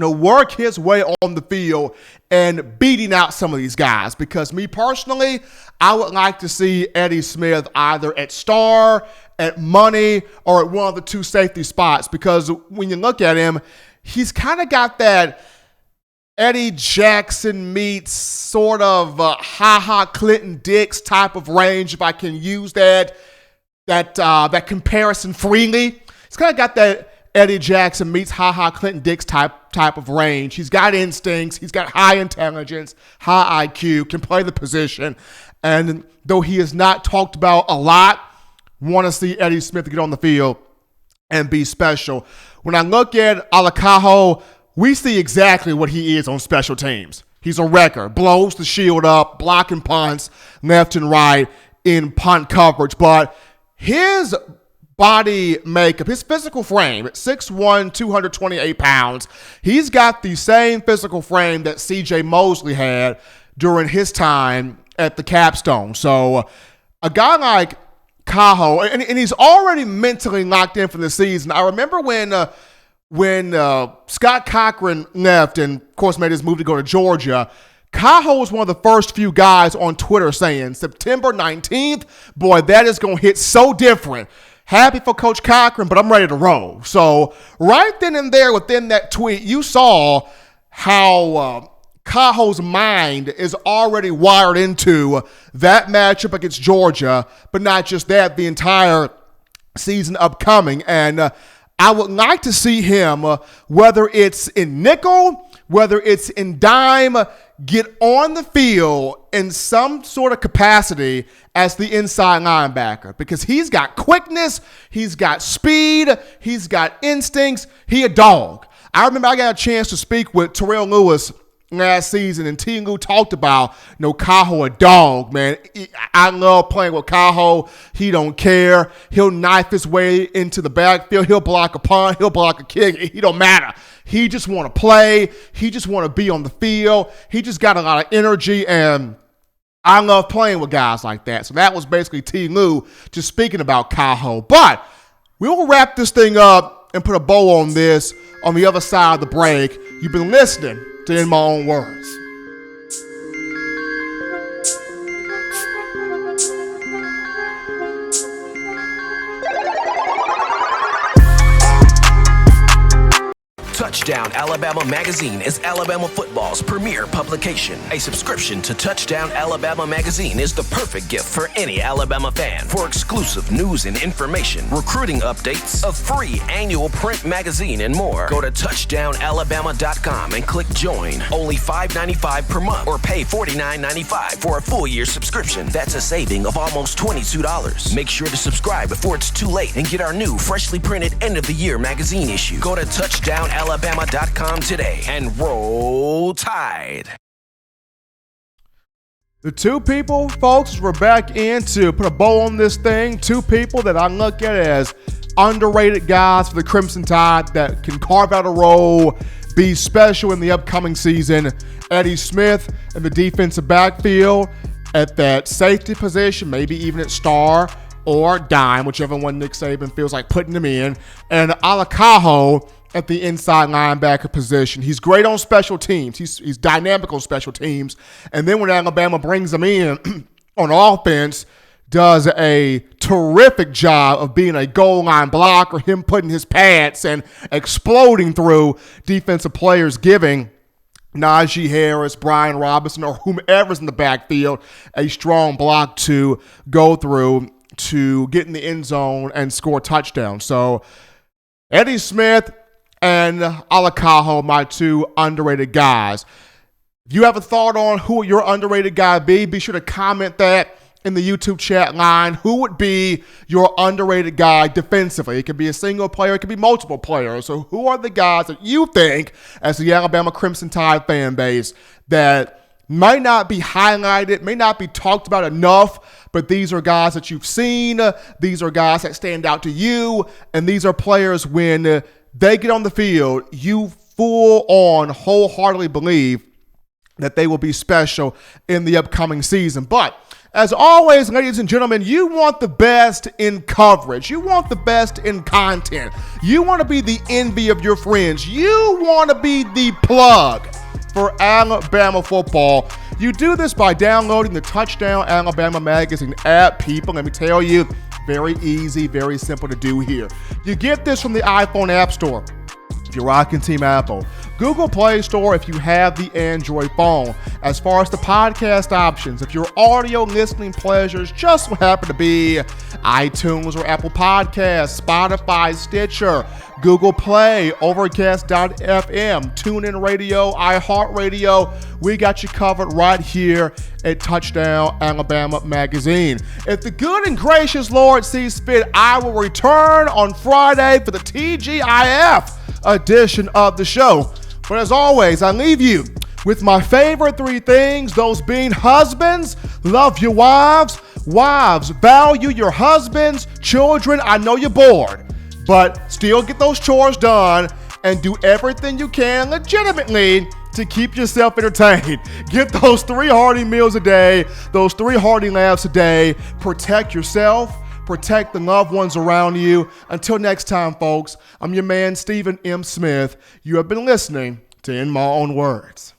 work his way on the field and beating out some of these guys. Because me personally, I would like to see Eddie Smith either at star, at money, or at one of the two safety spots. Because when you look at him, he's kind of got that Eddie Jackson meets sort of Clinton Dix type of range, if I can use that comparison freely. He's kind of got that Eddie Jackson meets Clinton Dix type of range. He's got instincts. He's got high intelligence, high IQ, can play the position. And though he is not talked about a lot, want to see Eddie Smith get on the field and be special. When I look at Alakaho, we see exactly what he is on special teams. He's a wrecker, blows the shield up, blocking punts left and right in punt coverage. But his body makeup, his physical frame, at 6'1", 228 pounds, he's got the same physical frame that C.J. Mosley had during his time at the Capstone. So a guy like Cajo, and he's already mentally locked in for the season. I remember when Scott Cochran left and, of course, made his move to go to Georgia, Cajo was one of the first few guys on Twitter saying, September 19th, boy, that is going to hit so different. Happy for Coach Cochran, but I'm ready to roll. So right then and there within that tweet, you saw how Cajo's mind is already wired into that matchup against Georgia, but not just that, the entire season upcoming. And I would like to see him, whether it's in nickel, whether it's in dime, get on the field in some sort of capacity as the inside linebacker, because he's got quickness, he's got speed, he's got instincts, he a dog. I remember I got a chance to speak with Terrell Lewis last season, and T. Lou talked about, Cajo a dog, man. I love playing with Cajo. He don't care. He'll knife his way into the backfield. He'll block a punt. He'll block a kick. He don't matter. He just want to play. He just want to be on the field. He just got a lot of energy, and I love playing with guys like that. So that was basically T. Lou just speaking about Cajo. But we'll wrap this thing up and put a bow on this on the other side of the break. You've been listening to In My Own Words. Touchdown Alabama Magazine is Alabama football's premier publication. A subscription to Touchdown Alabama Magazine is the perfect gift for any Alabama fan. For exclusive news and information, recruiting updates, a free annual print magazine, and more, go to touchdownalabama.com and click join. Only $5.95 per month, or pay $49.95 for a full year subscription. That's a saving of almost $22. Make sure to subscribe before it's too late and get our new freshly printed end of the year magazine issue. Go to touchdownalabama.com today and roll Tide. The two people, folks, we're back in to put a bow on this thing. Two people that I look at as underrated guys for the Crimson Tide that can carve out a role, be special in the upcoming season. Eddie Smith in the defensive backfield at that safety position, maybe even at star or dime, whichever one Nick Saban feels like putting him in. And Alakaho at the inside linebacker position. He's great on special teams. He's dynamic on special teams. And then when Alabama brings him in on offense, does a terrific job of being a goal line blocker, him putting his pants and exploding through defensive players, giving Najee Harris, Brian Robinson, or whomever's in the backfield a strong block to go through to get in the end zone and score touchdowns. So Eddie Smith and Alakaho, my two underrated guys. If you have a thought on who your underrated guy be sure to comment that in the YouTube chat line. Who would be your underrated guy defensively? It could be a single player. It could be multiple players. So who are the guys that you think, as the Alabama Crimson Tide fan base, that might not be highlighted, may not be talked about enough, but these are guys that you've seen. These are guys that stand out to you. And these are players when they get on the field, you full on wholeheartedly believe that they will be special in the upcoming season. But As always, ladies and gentlemen, you want the best in coverage. You want the best in content. You want to be the envy of your friends. You want to be the plug for Alabama football. You do this by downloading the Touchdown Alabama Magazine app, people. Let me tell you, very easy, very simple to do here. You get this from the iPhone App Store if you're rocking Team Apple. Google Play Store if you have the Android phone. As far as the podcast options, if your audio listening pleasures just happen to be iTunes or Apple Podcasts, Spotify, Stitcher, Google Play, Overcast.fm, TuneIn Radio, iHeartRadio, we got you covered right here at Touchdown Alabama Magazine. If the good and gracious Lord sees fit, I will return on Friday for the TGIF edition of the show. But as always, I leave you with my favorite three things, those being: husbands, love your wives. Wives, value your husbands. Children, I know you're bored, but still get those chores done and do everything you can legitimately to keep yourself entertained. Get those 3 hearty meals a day, those 3 hearty laughs a day. Protect yourself. Protect the loved ones around you. Until next time, folks, I'm your man, Stephen M. Smith. You have been listening to In My Own Words.